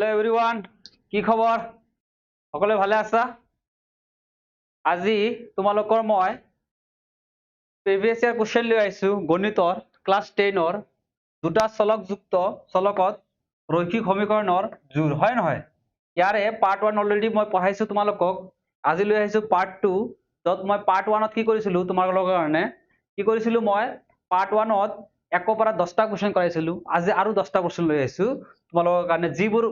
Hello' everyone, কি খবৰ? সকলোৱে ভালে আছা? আজি তোমালোকৰ মই প্ৰিভিয়াছ ইয়াৰ কুৱেশ্যন লৈ আহিছো গণিতৰ ক্লাছ 10ৰ দুটা চলকত ৰৈখিক সমীকৰণৰ জোৰ, হয় নহয়? ইয়াৰে পাৰ্ট 1 অলৰেডি মই পঢ়াইছো তোমালোকক। আজি লৈ আহিছো পাৰ্ট 2, য'ত মই পাৰ্ট 1ত কি কৰিছিলো তোমালোকৰ কাৰণে কি কৰিছিলো মই পাৰ্ট 1ত 1 পৰা 10টা কুৱেশ্যন কৰাইছিলো। আজি আৰু 10টা কুৱেশ্যন লৈ আহিছো তোমালোকৰ কাৰণে, যিবোৰ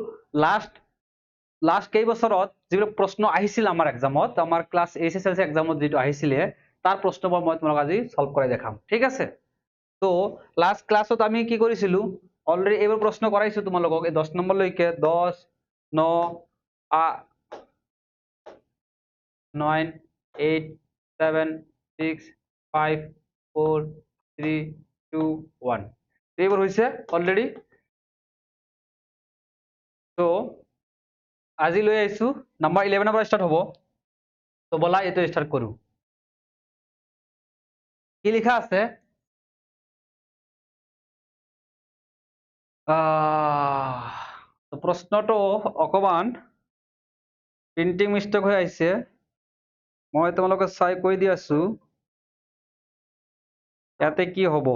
লাষ্ট কেইবছৰত যিবিলাক প্ৰশ্ন আহিছিল আমাৰ এক্সামত, আমাৰ ক্লাছ SSLC এক্সামত যিটো আহিছিলে তাৰ প্ৰশ্নবোৰ মই তোমালোক আজি সলভ কৰাই দেখাম, ঠিক আছে? তো লাষ্ট ক্লাছত আমি কি কৰিছিলো, অলৰেডি এইবোৰ প্ৰশ্ন কৰাইছো তোমালোকক। এই 10 নম্বৰলৈকে 10, 9, 9, 8, 7, 6, 5, 4, 3, 2, 1 এইবোৰ হৈছে অলৰেডি। তো আজি লৈ আহিছো নাম্বাৰ 11 পৰা ষ্টাৰ্ট হ'ব। তো বলা এইটো ষ্টাৰ্ট কৰো। কি লিখা আছে? প্ৰশ্নটো অকমান প্ৰিন্টিং মিষ্টেক হৈ আহিছে, মই তোমালোকে চাই কৈ দি আছো ইয়াতে কি হ'ব।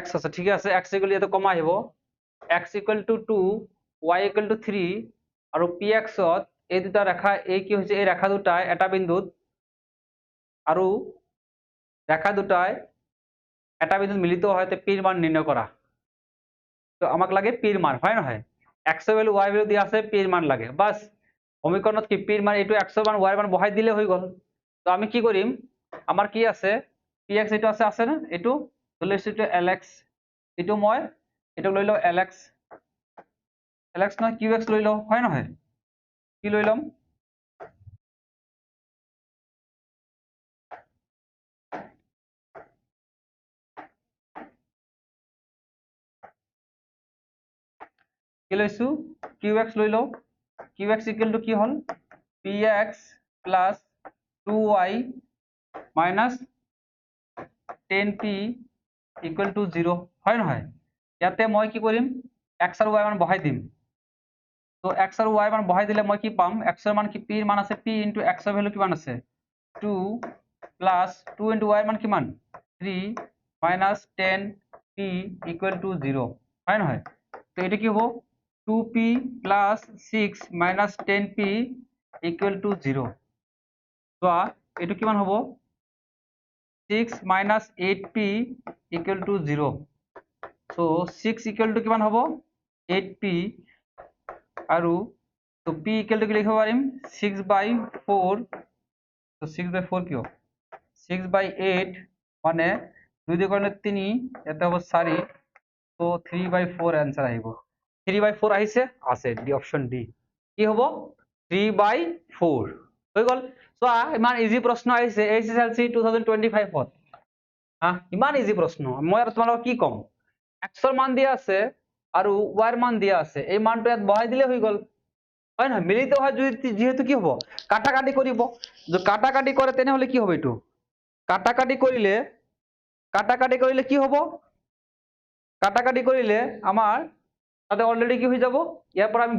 x আছে, ঠিক আছে, x ইকুৱেল ইয়াতে কমা আহিব, x equal to 2, y equal to 3 আৰু px ত এই দুটা ৰেখা, এই কি হৈছে, এই ৰেখা দুটাই এটা বিন্দুত আৰু ৰেখা দুটাই এটা বিন্দুত মিলিত হয় p ৰ মান নিৰ্ণয় কৰা। তো আমাক লাগে p ৰ মান, হয় নহয়? x ৰ ভ্যালু y ভ্যালু দিয়া আছে, p ৰ মান লাগে, বাস সমীকৰণত কি p ৰ মান, এইটো x ৰ মান y ৰ মান বহাই দিলে হৈ গ'ল। তো আমি কি কৰিম, আমাৰ কি আছে px, এইটো আছে না, এইটো এইটো lx, এইটো মই এইটো লৈ লওঁ lx নহয় qx লৈ লওঁ, হয় নহয়? কি লৈ ল'ম, কি লৈছো qx লৈ লওঁ। qx ইকুৱেল টু কি হ'ল, px plus 2y minus 10p equal to 0, হয় নহয়? ইয়াতে মই কি কৰিম, x আৰু y মান বহাই দিম। তো x আৰু y মান বহাই দিলে মই কি পাম, x ৰ মান কি, p ৰ মান আছে, p ইনটু x ৰ ভ্যালু কিমান আছে 2 প্লাছ 2 ইনটু y মান কিমান 3 মাইনাছ 10p ইকুৱেল টু 0, হয় নহয়? তো এটা কি হ'ব 2p plus 6 minus 10p equal to 0। তো এইটো কিমান হ'ব 6 minus 8p equal to 0. So 6 equal to কিমান হ'ব 8p আৰু তো p equal to কি লিখিব পাৰিম 6/4। তো 6/4 কিয় 6/8 মানে 2 দিয়ে কৰিলে 3, এটা হ'ব 4, তো 3/4 आंसर আহিব। 3/4 আহিছে, আছে ডি, অপশন ডি কি হ'ব 3/4 হৈ গ'ল। চোৱা ইমান ইজি প্ৰশ্ন আহিছে SSLC 2025ত, ইমান ইজি প্ৰশ্ন। মই আৰু তোমালোকক কি ক'ম, x ৰ মান দিয়া আছে আৰু y ৰ মান দিয়া আছে, এই মানটো ইয়াত বহাই দিলে হৈ গ'ল, হয় নহয়? মিলিত হয় যিহেতু কি হ'ব, কাটাকাটি কৰিব, যদি কাটাকাটি কৰে তেনেহলে কি হ'ব, এইটো কাটাকাটি কৰিলে কি হ'ব, কাটাকাটি কৰিলে আমাৰ তাতে অলৰেডি কি হৈ যাব, ইয়াৰ পৰা আমি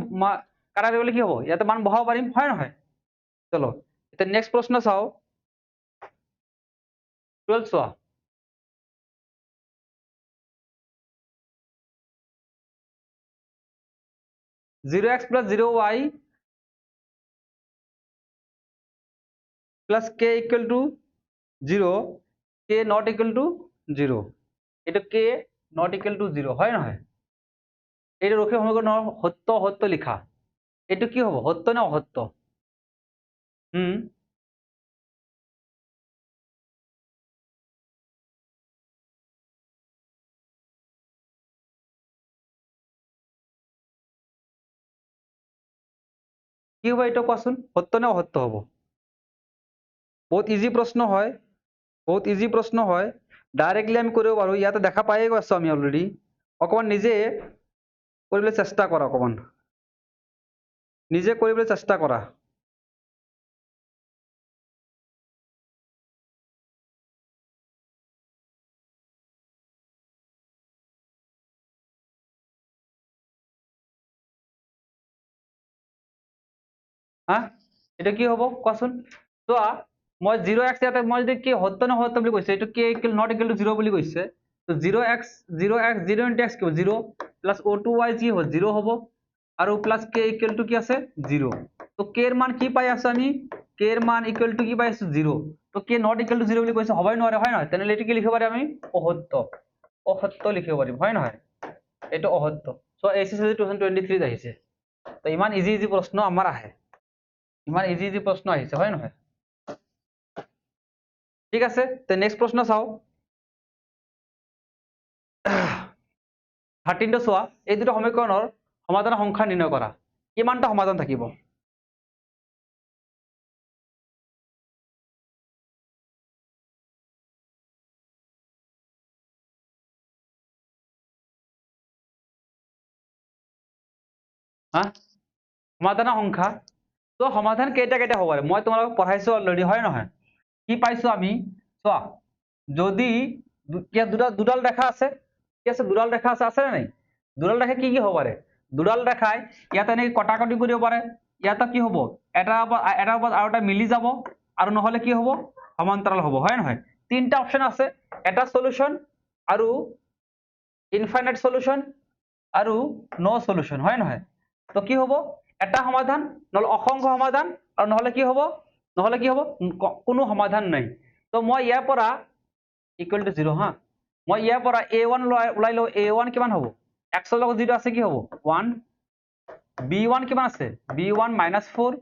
কাটাকাটি কৰিলে কি হ'ব, ইয়াতে মান বহাব পাৰিম, হয় নহয়? চলো এতিয়া নেক্সট প্ৰশ্ন চাও, 12 চোৱা। Zero x plus 0y plus k equal to 0, k not equal to 0, এটা k not equal to 0, হয় নহয়? এটা রৈখিক সমীকরণ সত্য অসত্য লিখা, এটা কি হবো, সত্য না অসত্য? কি হবো এটা কোৱাচোন, সত্য না অসত্য হবো? বহুত ইজি প্ৰশ্ন হয়, বহুত ইজি প্ৰশ্ন হয়, ডাইৰেক্টলি আমি কৰিব পাৰো, ইয়াতে দেখা পায়ে গৈছো আমি অলৰেডি। অকমান নিজে কৰিবলৈ চেষ্টা কৰা, অকমান নিজে কৰিবলৈ চেষ্টা কৰা। হা এটা কি হ'ব কোৱাচোন চোৱা মই 0x ইয়াতে মই যদি কি সত্য না সত্য বুলি কৈছে এইটো কি ইকুৱেল নট ইকুৱেল টু 0 বুলি কৈছে তো 0x 0 into x কি 0 প্লাস o2y কি হ'ব 0 হ'ব আৰু প্লাস k ইকুৱেল টু কি আছে 0 তো k এৰ মান কি পাই আছে আমি k এৰ মান ইকুৱেল টু কি পাই আছো 0 তো k নট ইকুৱেল টু 0 বুলি কৈছে হবই নোৱাৰে হয় নহয় তেনে এটো কি লিখিব পাৰি আমি অসত্য লিখিব পাৰিম হয় নহয় এটো অসত্য সো এসএসসি 2023 আহিছে তো ইমান ইজি প্ৰশ্ন আমাৰ আহে ইমান ইজি প্ৰশ্ন আহিছে হয় নহয় ঠিক আছে তে নেক্সট প্ৰশ্ন চাও 13 টো চোৱা এই দুটো সমীকৰণৰ সমাধানৰ সংখ্যা নিৰ্ণয় কৰা কিমানটা সমাধান থাকিব হা সমাধানৰ সংখ্যা তো সমাধান কেইটা কেইটা হ'ব পাৰে মই তোমালোকক পঢ়াইছো অলৰেডি হয় নহয় কি পাইছো আমি চোৱা যদি দুডাল ৰেখা আছে কি আছে দুডাল ৰেখা আছে না নাই দুডাল ৰেখা কি হ'ব পাৰে দুডাল ৰেখাই ইয়াতে এনেকৈ কটাকটি কৰিব পাৰে ইয়াতে কি হ'ব এটা ওপৰত আৰু এটা মিলি যাব আৰু নহলে কি হ'ব সমান্তৰাল হ'ব হয় নহয় তিনটা অপচন আছে এটা সলিউশন আৰু ইনফাইনাইট সলিউশন আৰু নো সলিউশন হয় নহয় তো কি হ'ব এটা সমাধান নহলে অসংখ্য সমাধান আৰু নহলে কি হ'ব কোনো সমাধান নাই তো মই ইয়াৰ পৰা ইকুৱেল টু 0 হা মই ইয়াৰ পৰা a1 ওলাই লও a1 কিমান হ'ব x ৰ লগত যেটো আছে কি হ'ব 1 b1 কিমান আছে b1 -4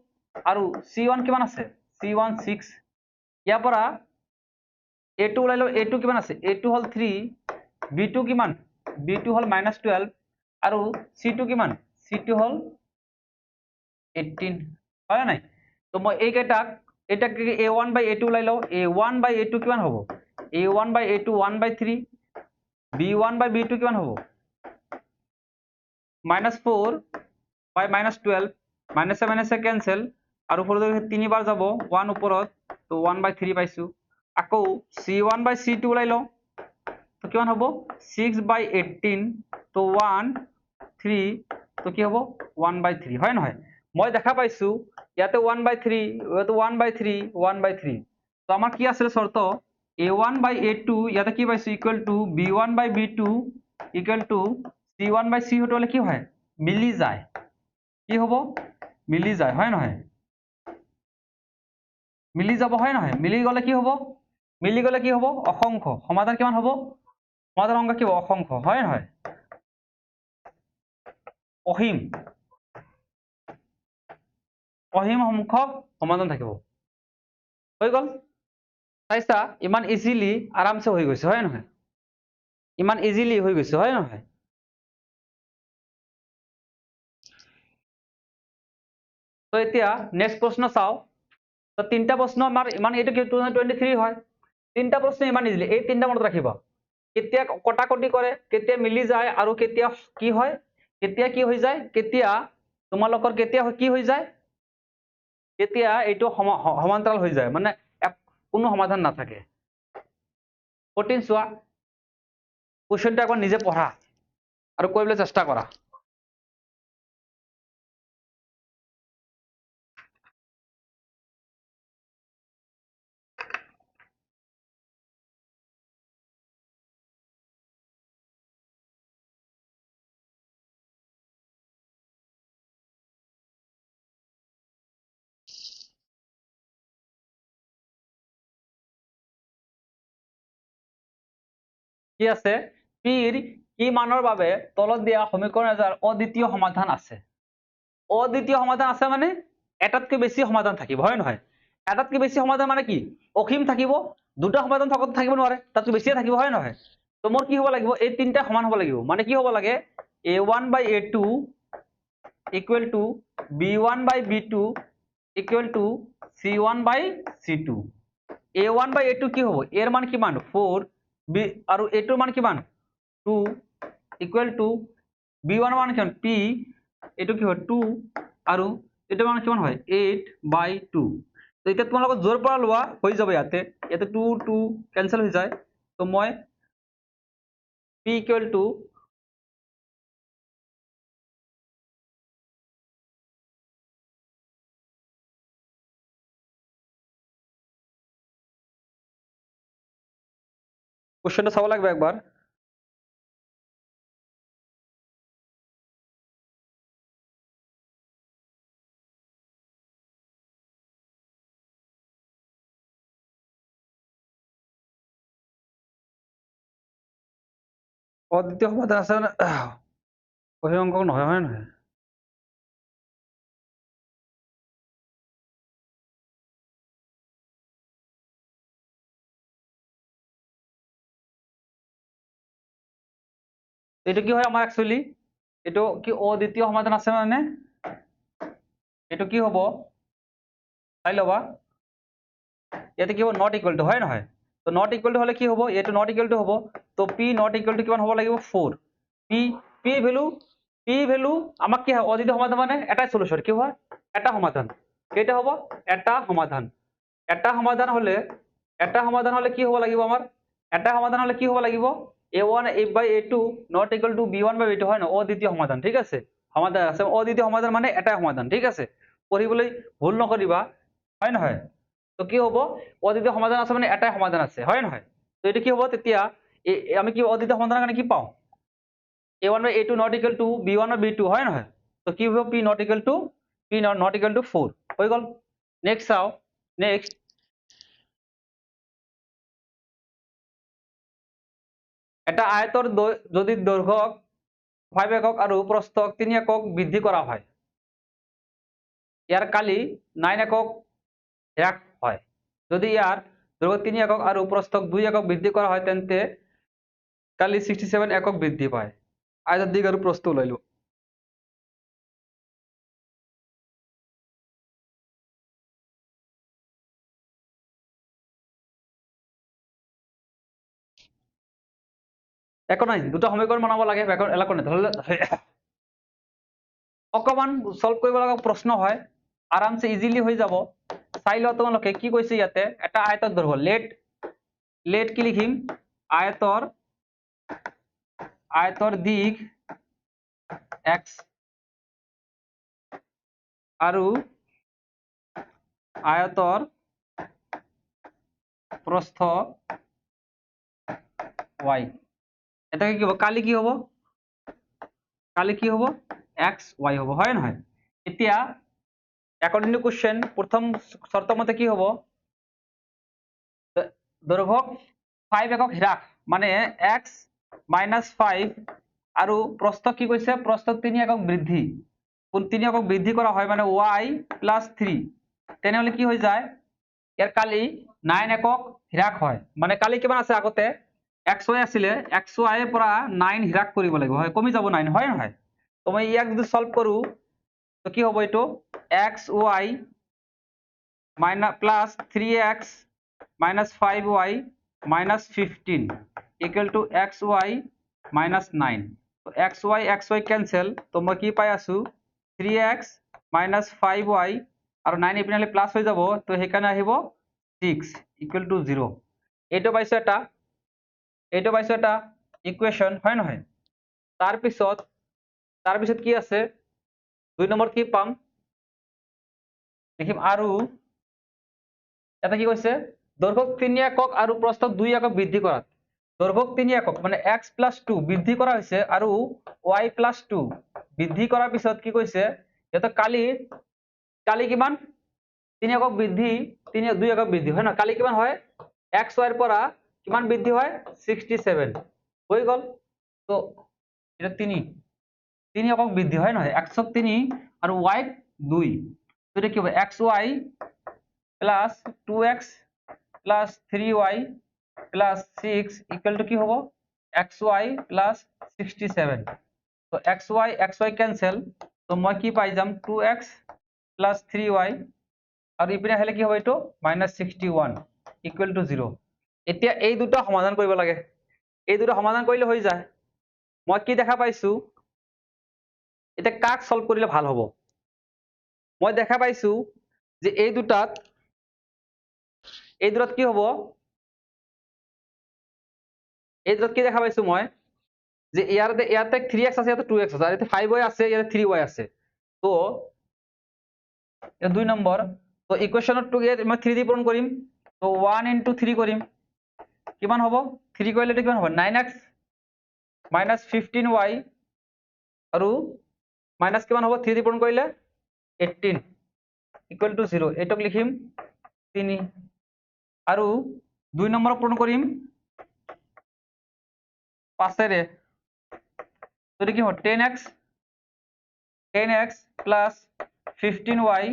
আৰু c1 কিমান আছে c1 6 ইয়াৰ পৰা a2 ওলাই লও a2 কিমান আছে a2 হল 3 b2 কিমান b2 হল -12 আৰু c2 কিমান c2 হল 18 হয় নাই তো মই এই কেইটাক এটা কি a1 বাই a2 ওলাই লও a1 বাই a2 কিমান হ'ব a1 by a2 1/3 b1 by b2 কিমান হ'ব -4 বাই -12 মাইনাসে মাইনাসে ক্যান্সেল আৰু ফৰ 3 বাৰ যাব 1 ওপৰত তো 1/3 পাইছো আকৌ c1 বাই c2 ওলাই লও তো কিমান হ'ব 6/18 তো 1 3 তো কি হ'ব 1/3 হয় নহয় মই দেখা পাইছো ইয়াতে 1/3 ইয়াতে 1/3 1/3 তো আমাৰ কি আছিল শৰ্ত a1 বাই a2 ইয়াতে কি পাইছো equal to b1 by b2 equal to c1 by c2 হলে কি হয় মিলি যায় কি হ'ব মিলি যায় হয় নহয় মিলি যাব হয় নহয় মিলি গলে কি হ'ব অসংখ্য সমাধান কিমান হ'ব সমাধান সংখ্যা কি হ'ব অসংখ্য হয় নহয় অসীম সংখ্যক সমাধান থাকিব হৈ গল চাইছা ইমান ইজিলি আৰামছে হৈ গৈছে হয় নহয় ইমান ইজিলি হৈ গৈছে হয় নহয় তো এতিয়া নেক্সট প্ৰশ্ন চাও তো তিনটা প্ৰশ্ন আমাৰ ইমান এইটো কি 2023 হয় তিনটা প্ৰশ্ন ইমান ইজিলি এই তিনটা মনত ৰাখিবা কেতিয়া কটাকটি কৰে কেতিয়া মিলি যায় আৰু কেতিয়া কি হয় কেতিয়া কি হৈ যায় কেতিয়া তোমালোকৰ কেতিয়া কি হৈ যায় কেতিয়া এইটো সমান্তৰাল হৈ যায় মানে কোনো সমাধান নাথাকে 14 চোৱা কোৱেশ্চনটো একবাৰ নিজে পঢ়া আৰু কৰিবলৈ চেষ্টা কৰা কি আছে পিৰ কি মানৰ বাবে তলত দিয়া সমীকৰণ এটাৰ অদ্বিতীয় সমাধান আছে অদ্বিতীয় সমাধান আছে মানে এটাতকৈ বেছি সমাধান থাকিব হয় নহয় এটাতকৈ বেছি সমাধান মানে কি অসীম থাকিব দুটা সমাধান থাকিব নোৱাৰে তাতকৈ বেছিয়ে থাকিব হয় নহয় তো মোৰ কি হ'ব লাগিব এই তিনটা সমান হ'ব লাগিব মানে কি হ'ব লাগে a1 by a2 equal to b1 by b2 equal to c1 by c2 a1 by a2 কি হ'ব এৰ মান কিমান 4 b আৰু a2 মান কিমান 2 ইকুৱেল টু b1 মান কিমান p এইটো কি হয় 2 আৰু এইটো মান কিমান হয় 8/2 তো এতিয়া তোমালোকৰ জোৰ পৰা লোৱা হৈ যাব ইয়াতে 2 2 কেনসেল হৈ যায় তো মই p ইকুৱেল টু কোশ্চেনটা চাব লাগবে একবার। অদ্বিতীয় সমাধান আছে মানে অসীম অংক নহয়, হয় নহয়? এইটো কি হয় আমাৰ একচুৱেলি, এইটো কি অদ্বিতীয় সমাধান আছে মানে এইটো কি হব চাই ল'বা, ইয়াতে কি হব নট ইকুৱেল টু, হয় নহয়? তো নট ইকুৱেল টু হলে কি হব, এইটো নট ইকুৱেল টু হব, তো পি নট ইকুৱেল টু কিমান হব লাগিব 4। পি ভেলু আমাক কি হয় অদ্বিতীয় সমাধান মানে এটাই সলিউশন, কি হয় এটা সমাধান, কেইটা হব এটা সমাধান। এটা সমাধান হলে কি হব লাগিব আমাৰ, এটা সমাধান হলে কি হব লাগিব a1 by a2 not equal to b1 by b2, হয় ন? অদ্বিতীয় সমাধান, ঠিক আছে? সমাধান আছে, অদ্বিতীয় সমাধান মানে এটাই সমাধান, ঠিক আছে? পঢ়িবলৈ ভুল নকৰিবা, হয় নহয়? তো কি হব অদ্বিতীয় সমাধান আছে মানে এটাই সমাধান আছে, হয় নহয়? তো এইটো কি হব তেতিয়া আমি কি অদ্বিতীয় সমাধানৰ কাৰণে কি পাওঁ, a1 by a2 not equal to b1 by b2, হয় নহয়? তো কি হব p not equal to 4 হৈ গল। নেক্সট চাও, নেক্সট এটা আয়তৰ যদি দৈৰ্ঘ্যক 5 একক আৰু প্ৰস্থক 3 একক বৃদ্ধি কৰা হয়, ইয়াৰ কালি 9 একক হ্ৰাস হয়। যদি ইয়াৰ দৈৰ্ঘ্য 3 একক আৰু প্ৰস্থক 2 একক বৃদ্ধি কৰা হয় তেন্তে কালি 67 একক বৃদ্ধি পায়। আয়তৰ দিক আৰু প্ৰস্থ ওলাইলো। একো নাই, দুটা সমীকৰণ বনাব লাগে, একো নাই, অকমান সলভ কৰিব লগা প্ৰশ্ন হয়, আৰামছে ইজিলি হৈ যাব। চাই লোৱা তোমালোকে কি কৈছে ইয়াতে, এটা আয়তৰ দৈৰ্ঘ্য লেট কি লিখিম, আয়তৰ দিক x আৰু আয়তৰ প্ৰস্থ y, এটাকে কি হব কালি কি হব x y হব, হয় নহয়? এতিয়া according to question প্ৰথম শৰ্ত মতে কি হব, দৈৰ্ঘ্যক 5 একক হ্ৰাস মানে x minus 5 আৰু প্ৰস্থক কি কৈছে, প্ৰস্থক 3 একক বৃদ্ধি, 3 একক বৃদ্ধি কৰা হয় মানে y plus 3, তেনেহলে কি হৈ যায় ইয়াৰ কালি 9 একক হ্ৰাস হয়, মানে কালি কিমান আছে আগতে xy আছিলে, xy ৰ পৰা 9 হ্ৰাস কৰিব লাগিব, হয় কমি যাব 9, হয় নহয়? তো মই ইয়াক যদি সলভ কৰো তো কি হব এইটো xy minus plus 3x minus 5y minus 15 equal to xy minus 9, তো xy cancel, তো মই কি পাই আছো 3x minus 5y আৰু 9 ইপিনে প্লাস হৈ যাব, তো সেইকাৰণে আহিব 6 equal to 0। এইটো পাইছো এটা ইকুৱেশ্যন, হয় নহয়? তাৰপিছত কি আছে 2 নম্বৰ কি পাম লিখিম, আৰু এটা কি কৈছে দৈৰ্ঘ্যক 3 একক আৰু প্ৰস্থক 2 একক বৃদ্ধি কৰাত, দৈৰ্ঘ্যক 3 একক মানে x plus 2 বৃদ্ধি কৰা হৈছে আৰু y plus 2 বৃদ্ধি কৰাৰ পিছত কি কৈছে সিহঁতক কালি কিমান 3 একক বৃদ্ধি 2 একক বৃদ্ধি, হয় না? কালি কিমান হয় xy ৰ পৰা কিমান বৃদ্ধি হয় 67 হৈ গল। তো এটা 3 একক বৃদ্ধি, হয় নহয়? x ক 3 আৰু y 2, তো এটা কি হবে xy plus 2x plus 3y plus 6 equal to কি হব xy plus 67, তো xy cancel, তো মই কি পাই যাম 2x plus 3y আৰু ইপিনে আহিলে কি হ'ব এইটো minus 61 equal to 0। এতিয়া এই দুটা সমাধান কৰিব লাগে, এই দুটা সমাধান কৰিলে হৈ যায়। মই কি দেখা পাইছো, এতিয়া কাক সলভ কৰিলে ভাল হ'ব, মই দেখা পাইছো যে এই দুটাত কি হব, এই দুটাত কি দেখা পাইছো মই যে ইয়াতে 3x আছে, ইয়াতে 2x আছে, আৰু ইয়াতে 5y আছে, ইয়াতে 3y আছে, তো 2 নম্বৰ, তো ইকুৱেশ্যনত 2 মই 3 দি পূৰণ কৰিম, তো 1 into 3 কৰিম, কিমান হ'ব 3 কৰিলে এইটো কিমান হ'ব 9x minus 15y আৰু মাইনাস কিমান হ'ব 3 পূৰণ কৰিলে 18 equal to 0 এইটোক লিখিম 3 আৰু 2 নম্বৰ পূৰণ কৰিম 5 ৰে তো কি হ'ব 10x plus 15y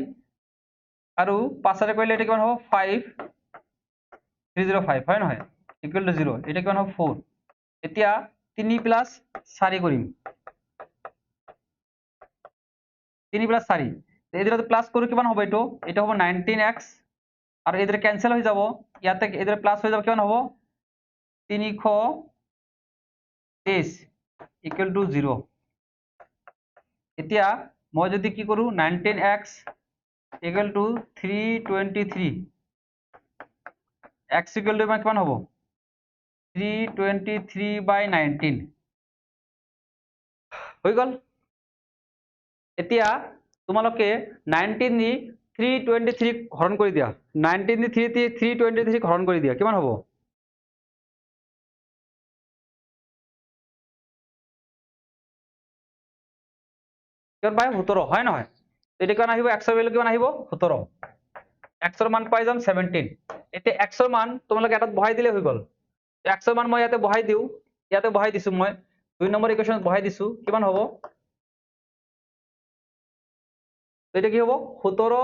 আৰু 5 ৰে কৰিলে এটা কিমান হ'ব 5305 হয় নহয় equal to 0 এটা কিমান হ'ব 4 এতিয়া 3 plus 4 কৰিম 3 plus 4 এদিকে প্লাস কৰো কিমান হ'ব এটা হ'ব 19x আৰু এদিকে ক্যান্সেল হৈ যাব ইয়াতে এদিকে প্লাস হৈ যাব কিমান হ'ব 323 equal to 0 এতিয়া মই যদি কি কৰো 19x equal to 323 x equal to কিমান হ'ব 323/19 হৈ গল এতিয়া তোমালোকে 19 দি 323 হৰণ কৰি দিয়া 19 দি 323 হৰণ কৰি দিয়া কিমান হ'ব কিমান পাই 17 হয় নহয় এটা কিমান আহিব x এর ভ্যালু কিমান আহিব 17 x এর মান পাই যাম 17 এতিয়া x এর মান তোমালোকে এটাত বহাই দিলে হৈ গল x এর মান মই ইয়াতে বহাই দিও ইয়াতে বহাই দিছো মই 2 নম্বৰ ইকুৱেশ্যনত বহাই দিছো কিমান হ'ব এটা কি হ'ব 17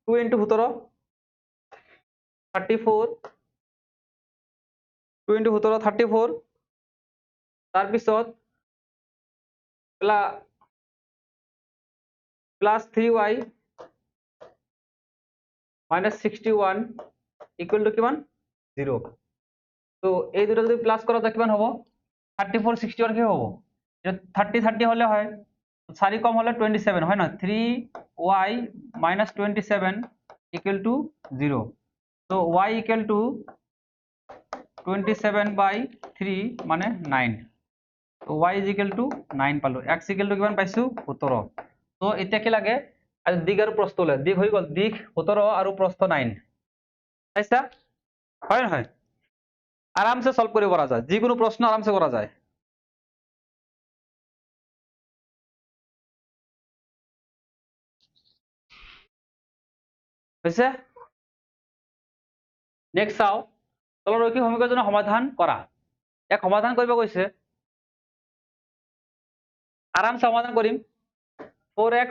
2 into 17 34 2 into 17 34 তাৰ পিছত plus 3y minus 61 equal to কিমান 0 তো এই দুটো যদি প্লাস করা যায় কিমান হ'ব 34 61 কি হ'ব 30 30 হলে হয় 4 কম হলে 27 হয় না 3y minus 27 equal to 0 so y equal to 27/3 মানে 9 তো y is equal to 9 পালো x equal to কিমান পাইছো 17 তো এতিয়া কি লাগে আৰু দিগ আৰু প্ৰস্থ লৈ দিগ হৈ গল দিগ 17 আৰু প্ৰস্থ 9 পাইছা হয় নহয় আৰামসে সলভ কৰিব পৰা যায় যিকোনো প্ৰশ্ন আৰামসে কৰা যায় হৈছে নেক্সট চাও তলৰ ৰৈখিক সমীকৰণৰ সমাধান কৰা এক সমাধান কৰিব কৈছে আৰামসে সমাধান কৰিম 4x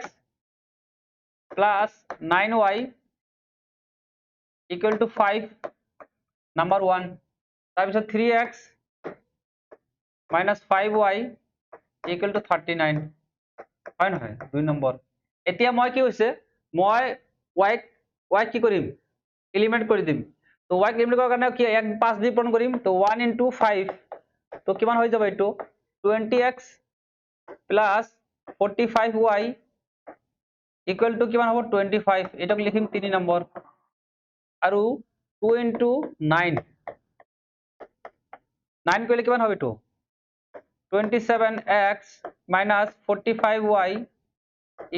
plus 9y equal to 5 number 1 তাৰপিছত 3x minus 5y equal to 39 হয় নহয় 2 নম্বৰ এতিয়া মই কি হৈছে মই y কি কৰিম এলিমেন্ট কৰি দিম তো y এলিমেন্ট কৰাৰ কাৰণে কি 1 5 দি পূৰণ কৰিম তো 1 into 5 তো কিমান হৈ যাব এইটো 20x plus 45y equal to কিমান হ'ব 25 এটাক লিখিম 3 নম্বৰ আৰু 2 into 9 9 কৰিলে কিমান হবে 27x minus 45y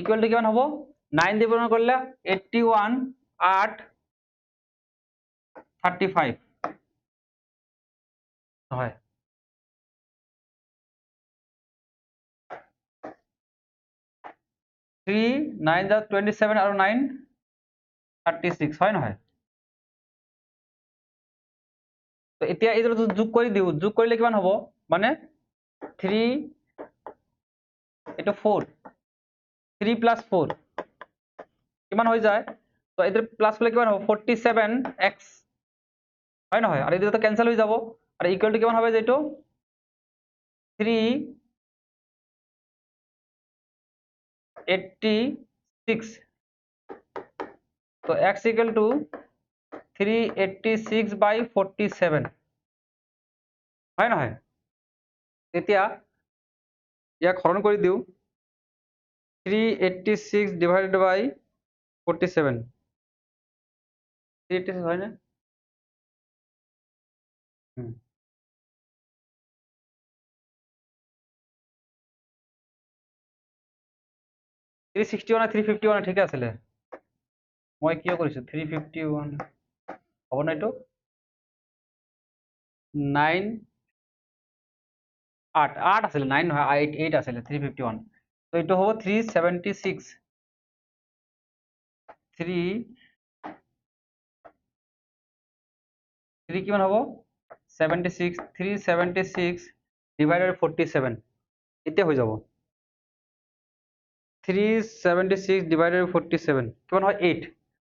equal to কিমান হ'ব 9 দি পূৰণ কৰিলে 81 8 35 হয় 3 9 যা 27 আৰু 9 36 হয় নহয় তো এতিয়া এই দুটো যোগ কৰি দিও যোগ কৰিলে কিমান হ'ব মানে 3 এটা 4 3 plus 4 কিমান হৈ যায় তো এদের প্লাস করলে কিমান হবে 47x হয় নহয় আর এদিকে তো ক্যান্সেল হয়ে যাব আর ইকুয়াল টু কিমান হবে যেটো 386 তো x equal to 386/47 হয় নহয় এতিয়া ইয়াক হৰণ কৰি দিও 386 divided by 47 386 হয় না 361 351 ঠিক আছে মই কিয় কৰিছো 351 হ'ব না এইটো 9 8 আছিলে 9 নহয় 8 আছিলে 351 তো এইটো হ'ব 376 3 কিমান হ'ব 76 376 ডিভাইডেড 47 এতিয়া হৈ যাব 376 ডিভাইডেড 47 কিমান হয় 8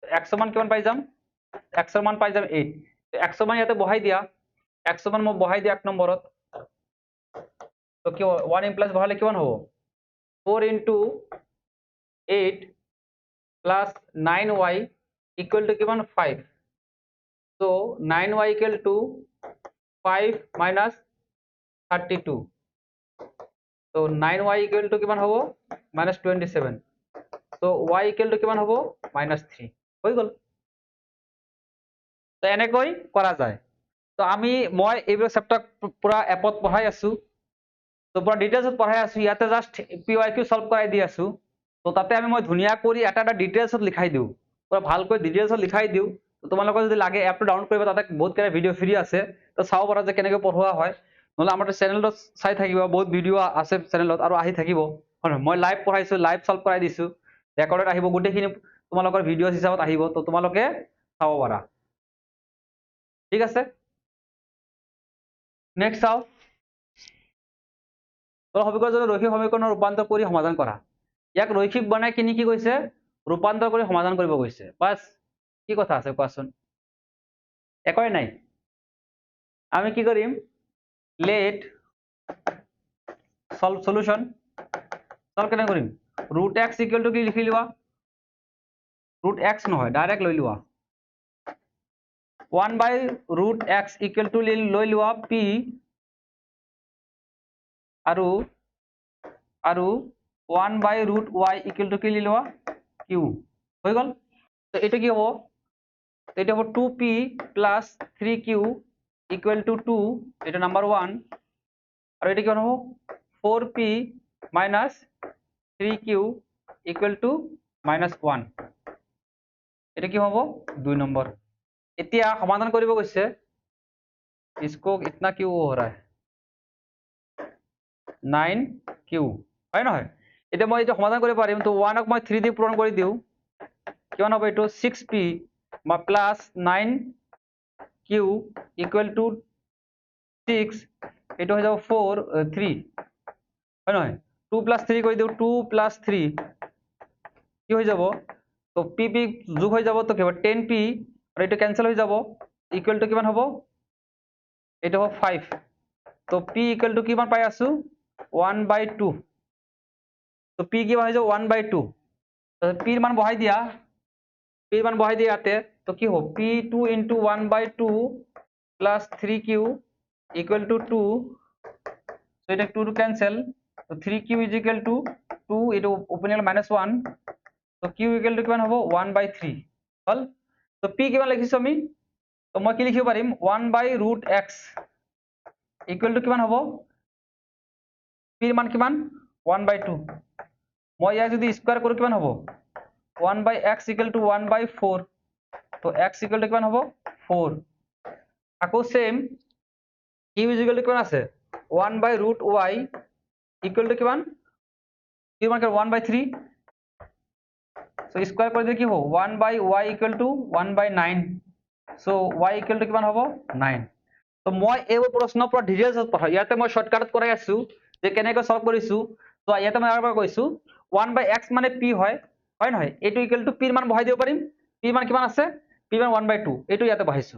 100 মান কিমান পাই যাম 100 মান পাই যাম 8 100 মান ইয়াতে বহাই দিয়া 100 মান মই বহাই দিয়া 1 নম্বৰত তো কি 1 ইমপ্লাস বহালে কিমান হ'ব 4 into 8 plus 9y equal to কিমান 5 so 9y equal to 5 minus 32 so 9y equal to কিমান হ'ব minus 27 so y equal to কিমান হ'ব minus 3 হৈ গ'ল তো এনেকৈ কৰা যায় তো মই এইবোৰ চেপ্টাৰ পুৰা এপত পঢ়াই আছো তো পুৰা ডিটেইলছত পঢ়াই আছো ইয়াতে জাস্ট PYQ সলভ কৰাই দি আছো তো তাতে মই ধুনীয়া কৰি এটা ডিটেইলছত লিখাই দিওঁ পুৰা ভালকৈ ডিটেইলছত লিখাই দিওঁ তো তোমালোকৰ যদি লাগে এপটো ডাউনলোড কৰিবা তাতে বহুত কেইটা ভিডিঅ' ফ্ৰী আছে তো চাব পাৰা যে কেনেকৈ পঢ়োৱা হয় নহলে আমাৰ চেনেলত চাই থাকিবা বহুত ভিডিঅ' আছে চেনেলত আৰু আহি থাকিব হয় মই লাইভ পঢ়াইছো লাইভ সলভ কৰাই দিছো ৰেকৰ্ডত আহিব গোটেইখিনি তোমালোকৰ ভিডিঅ' হিচাপত আহিব তো তোমালোকে চাব পাৰা ঠিক আছে নেক্সট চাও তো সমীকৰণ ৰৈখিক সমীকৰণৰ ৰূপান্তৰ কৰি সমাধান কৰা ইয়াক ৰৈখিক বনাই কিনি কি কৈছে ৰূপান্তৰ কৰি সমাধান কৰিব কৈছে বাস কি কথা আছে কোৱাচোন একোই নাই আমি কি কৰিম লেট সলভ সলিউশন সলভ কেনে কৰিম root x equal to কি লিখি লোৱা root x নহয় ডাইৰেক্ট লৈ লোৱা 1 by root x equal to লৈ লোৱা p আৰু 1 by root y equal to কি লৈ লোৱা q হৈ গল তো এটা কি হ'ব এটা হ'ব 2p plus 3q equal to 2 এটা নাম্বার 1 আর এটা কি হ'ব 4p minus 3q equal to minus 1 এটা কি হ'ব 2 নম্বৰ এতিয়া সমাধান কৰিব কৈছে इसको इतना क्यों हो रहा है 9q হয় নহয় এতিয়া মই এটা সমাধান কৰিব পাৰিম তো 1 ক মই 3 দি পূৰণ কৰি দিও কিমান হ'ব এটো 6p plus 9q equal to 6 এটো হৈ যাব 4 3 হয় নহয় 2 plus 3 কৰি দিও 2 plus 3 কি হৈ যাব তো p যোগ হৈ যাব তো কি হ'ব 10p আৰু এটো ক্যান্সেল হৈ যাব ইকুয়াল টু কিমান হ'ব এটা হ'ব 5 তো p ইকুয়াল টু কিমান পাই আছো 1/2 তো p কিমান হৈ যাব 1/2 তো p এর মান বহাই দিয়া p এর মান বহাই দিয়া ইয়াতে তো কি হ'ব p2 into 1/2 plus 3q equal to 2 so এটা 2 to cancel তো 3q is equal to 2 এটা ওপেন হল -1 তো q equal to কিমান হ'ব 1/3 হল তো p কিমান লিখিছো আমি তো মই কি লিখিব পাৰিম 1/√x equal to কিমান হ'ব p এৰ মান কিমান 1/2 মই ইয়াক যদি স্কয়াৰ কৰো কিমান হ'ব 1/x equal to 1/4 তো x equal to কিমান হ'ব 4 আকৌ same q is equal to কিমান আছে 1/√y equal to কিমান q মান 1/3 so স্কয়ার কৰি দিলে কি হ'ব 1/y equal to 1/9 so y equal to কিমান হ'ব 9 তো মই এই প্ৰশ্ন পুৰা ডিটেইলছত পঢ়াই ইয়াতে মই শৰ্টকাটত কৰাই আছো যে কেনেকৈ সলভ কৰিছো তো ইয়াতে মই আৰবাৰ কৈছো 1/x মানে p হয় হয় নহয় এটো ইকুয়াল টু p এর মান বহাই দিব পাৰিম p মান কিমান আছে p মান 1/2 এটো ইয়াতে বহাইছো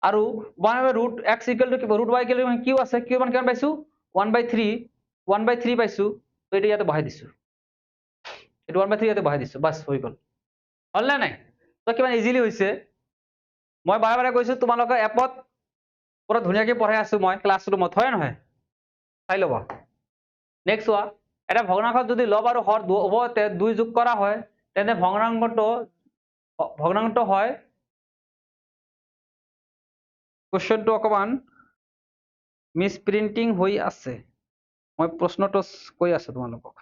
আৰু 1/√x equal to √y equal to q আছে q মান কিমান পাইছো 1/3 পাইছো তো এটো ইয়াতে বহাই দিছো এটো 1/3 ইয়াতে বহাই দিছো বাস হৈ গল হল না নাই তো কিমান ইজিলি হৈছে মই বাৰে বাৰে কৈছো তোমালোকে এপত পুৰা ধুনীয়াকৈ পঢ়াই আছো মই ক্লাছৰুমত হয় নহয় চাই লবা নেক্সট হোৱা এটা ভগ্নাংশত যদি লব আৰু হৰ উভয়তে 2 যোগ কৰা হয় তেনে ভগ্নাংশটো হয় কোশ্চেনটো অকমান মিসপ্ৰিন্টিং হৈ আছে মই প্ৰশ্নটো কৈ আছো তোমালোকক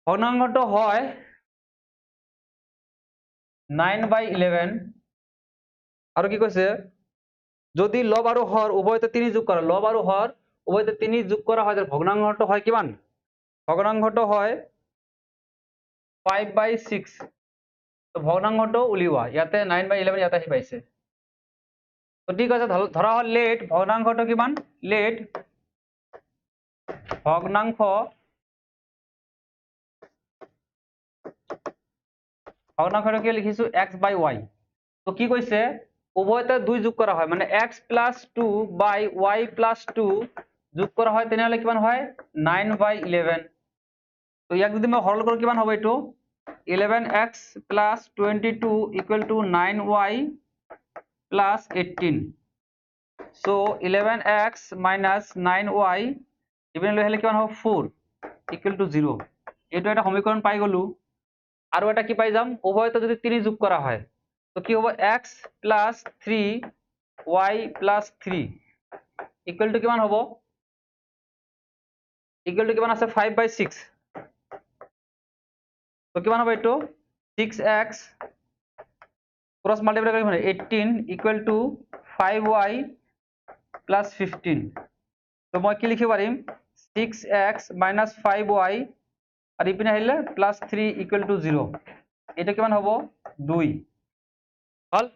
ভগ্নাংশটো হয় 9/11 আৰু কি কৈছে, যদি লব আৰু হৰ উভয়তে 3 যোগ কৰা, লব আৰু হৰ উভয়তে 3 যোগ কৰা হয় তাহলে ভগ্নাংশটো হয় কিমান, ভগ্নাংশটো হয় 5/6। তো ভগ্নাংশটো উলিওৱা, ইয়াতে 9/11 ইয়াতে আহি পাইছে। তো ঠিক আছে, ধৰা হল লেট ভগ্নাংশটো কিমান, লেট ভগ্নাংশটো কি লিখিছো x/y। তো কি কৈছে, উভয়তে 2 যোগ করা হয়, মানে x + 2 বাই y + 2 যোগ করা হয়, তেনেহলে কিমান হয় 9/11। তো ইয়াক যদি মই সৰল কৰো কিমান হ'ব, এইটো 11x + 22 = 9y + 18। so 11x - 9y ইপিনে লৈ আহিলে কিমান হ'ব 4 = 0। এইটো এটা সমীকৰণ পাই গলো। আৰু এটা কি পাই যাম, উভয়তে যদি 3 যোগ কৰা হয় তো কি হ'ব x + 3y + 3 = কিমান হ'ব, কিমান আছে 5/6। তো কিমান হ'ব এইটো 6x ক্রস মাল্টিপ্লাই কৰি 18 = 5y + 15। তো মই কি লিখিব পাৰিম 6x - 5y আৰু ইপিনে আহিলে +3 = 0। এটা কিমান হ'ব 2 হল।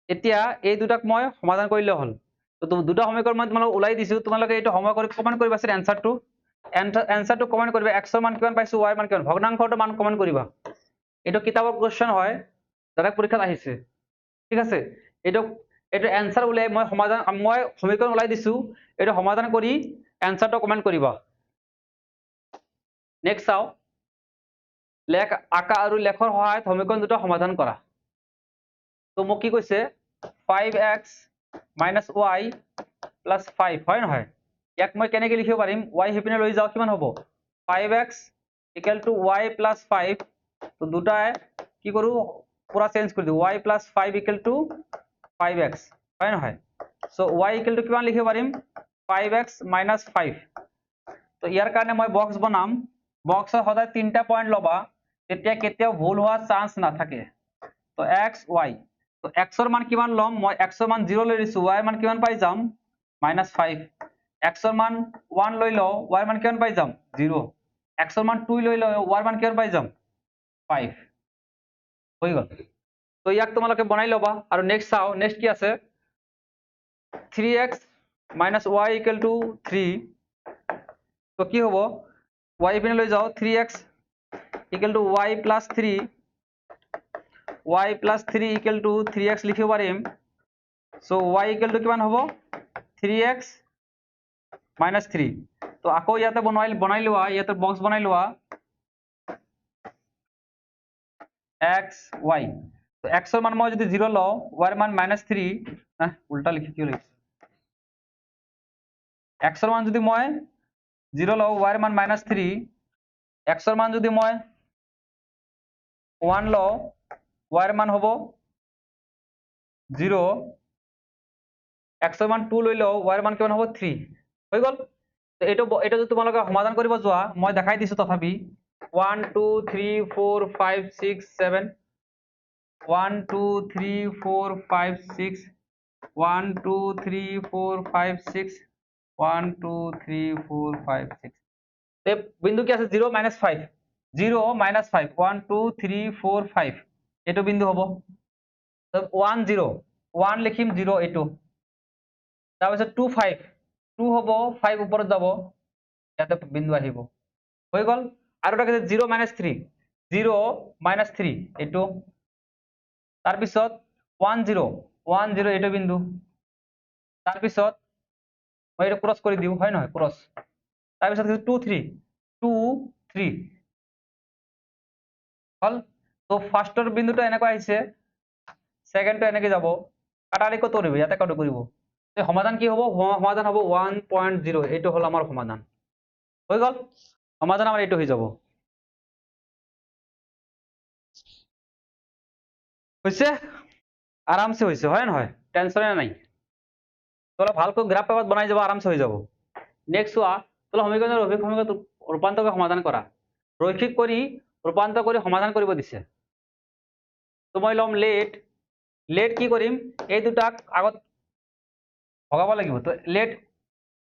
এতিয়া এই দুটাক মই সমাধান কৰিলে হল। তো দুটা সমীকৰণ মই তোমালোকক ওলাই দিছো, তোমালোকে এইটো সময় কৰি কমেন্ট কৰিবা স্যাৰ এনসাৰটো কমেন্ট কৰিবা, x ৰ মান কিমান পাইছো, y ৰ মান কিমান, ভগ্নাংশটোৰ মান কমেন্ট কৰিবা। এইটো কিতাপৰ কোৱেশ্চন হয়, যাৰা পৰীক্ষাত আহিছে, ঠিক আছে। এইটো এনসাৰ উলাই মই সমীকৰণ ওলাই দিছো, এইটো সমাধান কৰি এনসাৰটো কমেন্ট কৰিবা। নেক্সট চাও, লেখ আকা আৰু লেখৰ সহায়ত সমীকৰণ দুটা সমাধান কৰা। তো মোক কি কৈছে 5x - y + 5 হয় নহয়, ইয়াক মই কেনেকৈ লিখিব পাৰিম, y হিপিনে লৈ যাও কিমান হ'ব 5x = y + 5। তো দুটাই কি কৰো পুৰা চেঞ্জ কৰি দিও, y + 5 = 5x হয় নহয়। সো y = কিমান লিখিব পাৰিম 5x - 5। তো ইয়াৰ কাৰণে মই বক্স বনাম, বক্সত সদায় 3টা পয়েন্ট লবা, তেতিয়া কেতিয়াও ভুল হোৱাৰ চান্স নাথাকে। তো x y, তো x ৰ মান কিমান লম, মই x ৰ মান 0 লৈ লৈছো, y ৰ মান কিমান পাই যাম -5। x ৰ মান 1 লৈ লও, y ৰ মান কিমান পাই যাম 0। x ৰ মান 2 লৈ লও, y ৰ মান কিমান পাই যাম 5 হৈ গল। তো ইয়াক তোমালোকে বনাই লবা। আৰু নেক্সট চাও, নেক্সট কি আছে 3x - y = 3। তো কি হ'ব y পিনে লৈ যাও 3x = y + 3, y + 3 = 3x লিখিব পাৰিম। সো y = কিমান হ'ব 3x - 3। তো আকৌ ইয়াতে বনাই লোৱা, ইয়াতে বক্স বনাই লোৱা x y। তো x ৰ মান মই যদি 0 লও, y ৰ মান -3, উল্টা লিখি কিয় লিখিছো, x ৰ মান যদি মই 0 লও, y ৰ মান -3, x ৰ মান যদি মই 1 লও, y ৰ মান হ'ব 0, x ৰ মান 2 লৈ লও, y ৰ মান কিমান হ'ব 3 হৈ গল। তো এইটো যদি তোমালোকে সমাধান কৰিব যোৱা, মই দেখাই দিছো তথাপি 1 2 3 4 5 6 7 1 2 3 4 5 6 1 2 3 4 5 6 1 2 3 4 5 6। এই বিন্দু কি আছে 0 - 5, 0 - 5 1 2 3 4 5 এইটো বিন্দু হ'ব। 1 0 1 লিখিম 0 এইটো, তাৰপিছত 2 5 2 হ'ব 5 ওপৰত যাব, ইয়াতে বিন্দু আহিব হৈ গল। আৰু এটা 0 - 3 0 - 3 এইটো, তাৰপিছত 1 0 1 0 এইটো বিন্দু, তাৰপিছত মই এইটো ক্ৰস কৰি দিও হয় নহয় ক্ৰস, তাৰপিছত 2 3 2 3 হল। তো ফাৰ্ষ্টৰ বিন্দুটো এনেকৈ আহিছে, সেকেন্ডটো এনেকৈ যাব, কাটাৰি কত কৰিব, ইয়াতে কত কৰিব। সমাধান কি হ'ব, সমাধান হ'ব 1.0, এইটো হল আমাৰ সমাধান হৈ গল। সমাধান আমাৰ এইটো হৈ যাব। হৈছে আৰামছে হৈছে হয় নহয়, টেনশনে নাই। তোমৰা ভালকৈ গ্ৰাফ পেপাৰ বনাই যাব, আৰামসে হয়ে যাব। নেক্সট চোৱা, তোমৰা সমীকৰণেৰ ৰৈখিক সমীকৰণ ৰূপান্তৰ কৰে সমাধান কৰা, ৰৈখিক কৰি ৰূপান্তৰ কৰে সমাধান কৰিব দিছে। তো মই লম লেট লেট কি কৰিম এই দুটাক আগত ভগাব লাগিব তো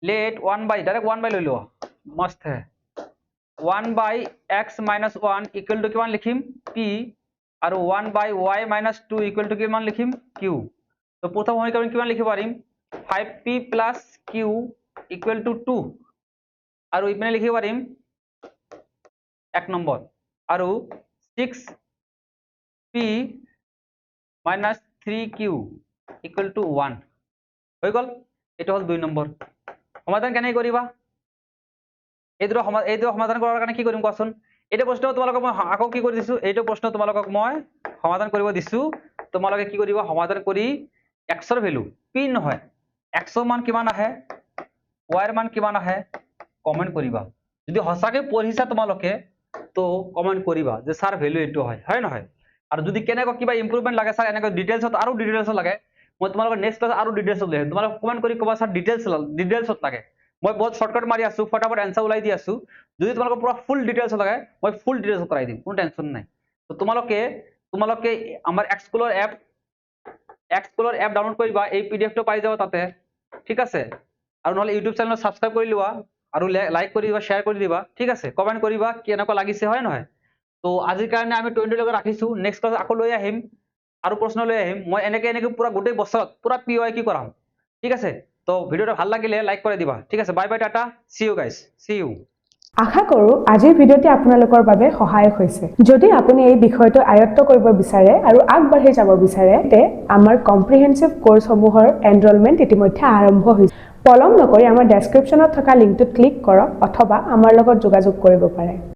লেট 1 বাই ডাইৰেক্ট 1 বাই লৈ লো মস্ত হে 1 বাই x minus 1 equal to কিমান লিখিম p আৰু 1 বাই y minus 2 equal to কিমান লিখিম q তো প্ৰথম সমীকৰণ কিমান লিখিব পাৰিম 5p plus q equal to 2 আৰু ইপিনে লিখিব পাৰিম 1 নম্বৰ আৰু 6p minus 3q equal to 1 হৈ গল এটা হল 2 নম্বৰ সমাধান কেনে কৰিবা এই দুটো সমাধান কৰাৰ কাৰণে কি কৰিম কোৱাচোন এইটো প্ৰশ্ন তোমালোকক মই আকৌ কি কৰি দিছো এইটো প্ৰশ্ন তোমালোকক মই সমাধান কৰিব দিছো তোমালোকে কি কৰিবা সমাধান কৰি x ৰ ভ্যালু p নহয় x ৰ মান কিমান আহে y ৰ মান কিমান আহে কমেন্ট কৰিবা যদি হসাকে পঢ়িছা তোমালোকে তো কমেন্ট কৰিবা যে স্যাৰ ভ্যালু এটো হয় নহয় আৰু যদি কেনেকৈ কিবা ইমপ্ৰুভমেন্ট লাগে স্যাৰ এনেকৈ ডিটেইলছত আৰু ডিটেইলছত লাগে মই তোমালোকৰ নেক্সট ক্লাস আৰু ডিটেইলছত লৈ আহিম তোমালোক কমেন্ট কৰি কবা স্যাৰ ডিটেইলছত লাগে মই বহুত শৰ্টকাট মাৰি আছো ফটাফট आंसर ওলাই দি আছো যদি তোমালোকৰ পুৰা ফুল ডিটেইলছ লাগে মই ফুল ডিটেইলছ কৰাই দিম কোনো টেনচন নাই তো তোমালোকে আমাৰ এক্স স্কুলৰ এপ ডাউনলোড কৰিবা এই পিডিএফ টো পাই যাবা তাতে ঠিক আছে আৰু নহলে ইউটিউব চেনেল সাবস্ক্ৰাইব কৰি লোৱা আৰু লাইক কৰি দিবা শেয়াৰ কৰি দিবা ঠিক আছে কমেন্ট কৰিবা কেনেকৈ লাগিছে হয় নহয় তো আজিৰ কাৰণে আমি 20 লৈকে ৰাখিছো নেক্সট ক্লাস আকৌ লৈ আহিম আৰু প্ৰশ্ন লৈ আহিম মই এনেকৈ পুৰা গোটেই বছৰত পুৰা পিওয়াই কি কৰাম ঠিক আছে তো ভিডিওটা ভাল লাগিলে লাইক কৰি দিবা ঠিক আছে bye bye tata see you guys see you আশা কৰো আজিৰ ভিডিওটি আপোনালোকৰ বাবে সহায়ক হৈছে যদি আপুনি এই বিষয়টো আয়ত্ত কৰিব বিচাৰে আৰু আগবাঢ়ি যাব বিচাৰে তে আমাৰ কম্প্ৰিহেনসিভ কোৰ্সসমূহৰ এনৰোলমেন্ট ইতিমধ্যে আৰম্ভ হৈছে পলম নকৰি আমাৰ ডেসক্ৰিপচনত থকা লিংকটোত ক্লিক কৰক অথবা আমাৰ লগত যোগাযোগ কৰিব পাৰে